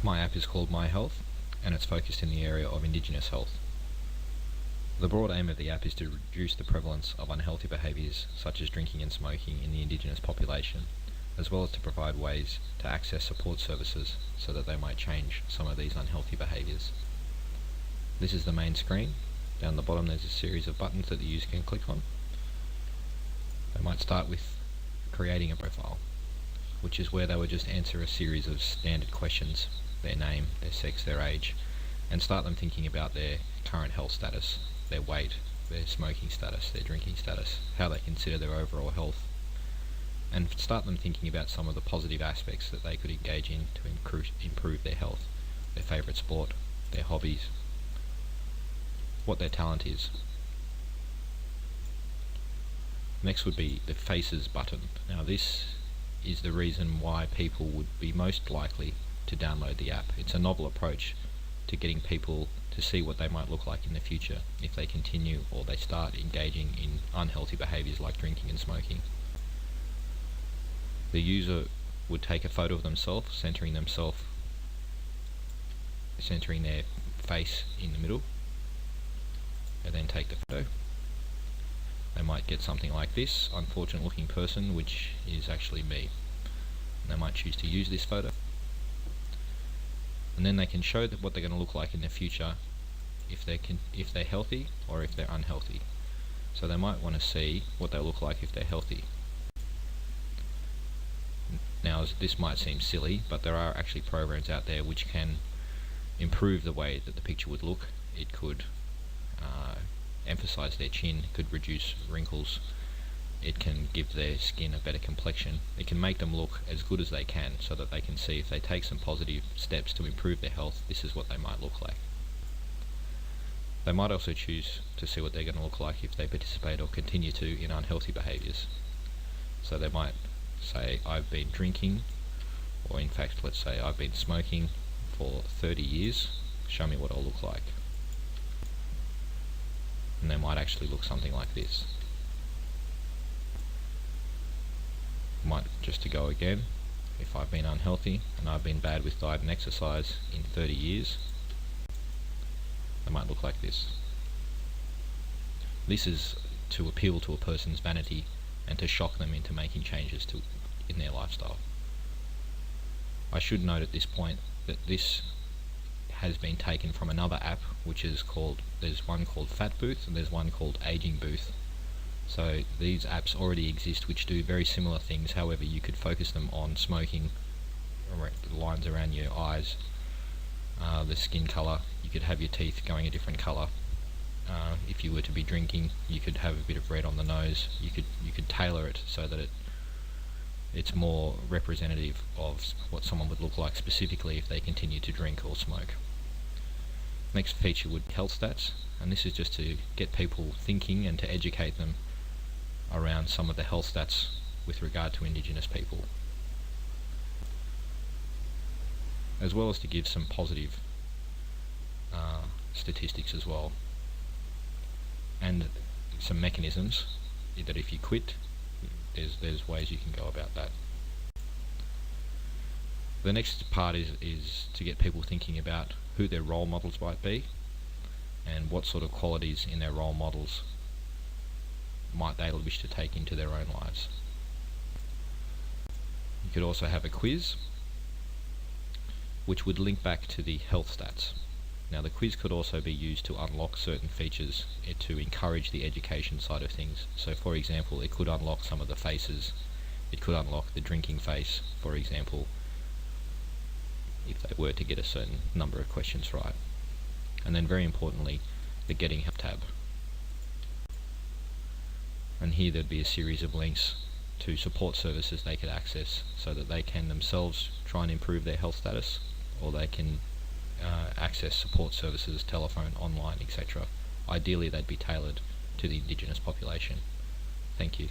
My app is called My Health, and it's focused in the area of Indigenous health. The broad aim of the app is to reduce the prevalence of unhealthy behaviours such as drinking and smoking in the Indigenous population, as well as to provide ways to access support services so that they might change some of these unhealthy behaviours. This is the main screen. Down the bottom there's a series of buttons that the user can click on. They might start with creating a profile, which is where they would just answer a series of standard questions: their name, their sex, their age, and start them thinking about their current health status, their weight, their smoking status, their drinking status, how they consider their overall health, and start them thinking about some of the positive aspects that they could engage in to improve their health, their favourite sport, their hobbies, what their talent is. Next would be the Faces button. Now this is the reason why people would be most likely to download the app. It's a novel approach to getting people to see what they might look like in the future if they continue or they start engaging in unhealthy behaviours like drinking and smoking. The user would take a photo of themselves, centering their face in the middle. They then take the photo. They might get something like this unfortunate looking person, which is actually me. And they might choose to use this photo. And then they can show what they're going to look like in the future if they're healthy or if they're unhealthy. So they might want to see what they look like if they're healthy. Now this might seem silly, but there are actually programs out there which can improve the way that the picture would look. It could emphasize their chin, it could reduce wrinkles, it can give their skin a better complexion. It can make them look as good as they can so that they can see if they take some positive steps to improve their health, this is what they might look like. They might also choose to see what they're going to look like if they participate or continue to in unhealthy behaviours. So they might say, I've been drinking, or in fact let's say I've been smoking for 30 years, show me what I'll look like. And they might actually look something like this. Might just to go again, if I've been unhealthy and I've been bad with diet and exercise in 30 years, they might look like this. This is to appeal to a person's vanity and to shock them into making changes in their lifestyle. I should note at this point that this has been taken from another app which is called, there's one called Fat Booth and there's one called Aging Booth. So these apps already exist which do very similar things, however you could focus them on smoking, the lines around your eyes, the skin colour, you could have your teeth going a different colour. If you were to be drinking, you could have a bit of red on the nose. You could tailor it so that it's more representative of what someone would look like specifically if they continue to drink or smoke. Next feature would be health stats, and this is just to get people thinking and to educate them around some of the health stats with regard to Indigenous people, as well as to give some positive statistics as well, and some mechanisms that if you quit, there's ways you can go about that. The next part is to get people thinking about who their role models might be and what sort of qualities in their role models might they wish to take into their own lives. You could also have a quiz which would link back to the health stats. Now the quiz could also be used to unlock certain features to encourage the education side of things. So for example, it could unlock some of the faces, it could unlock the drinking face, for example, if they were to get a certain number of questions right. And then very importantly, the Getting Help tab. And here there'd be a series of links to support services they could access so that they can themselves try and improve their health status, or they can access support services, telephone, online, etc. Ideally they'd be tailored to the Indigenous population. Thank you.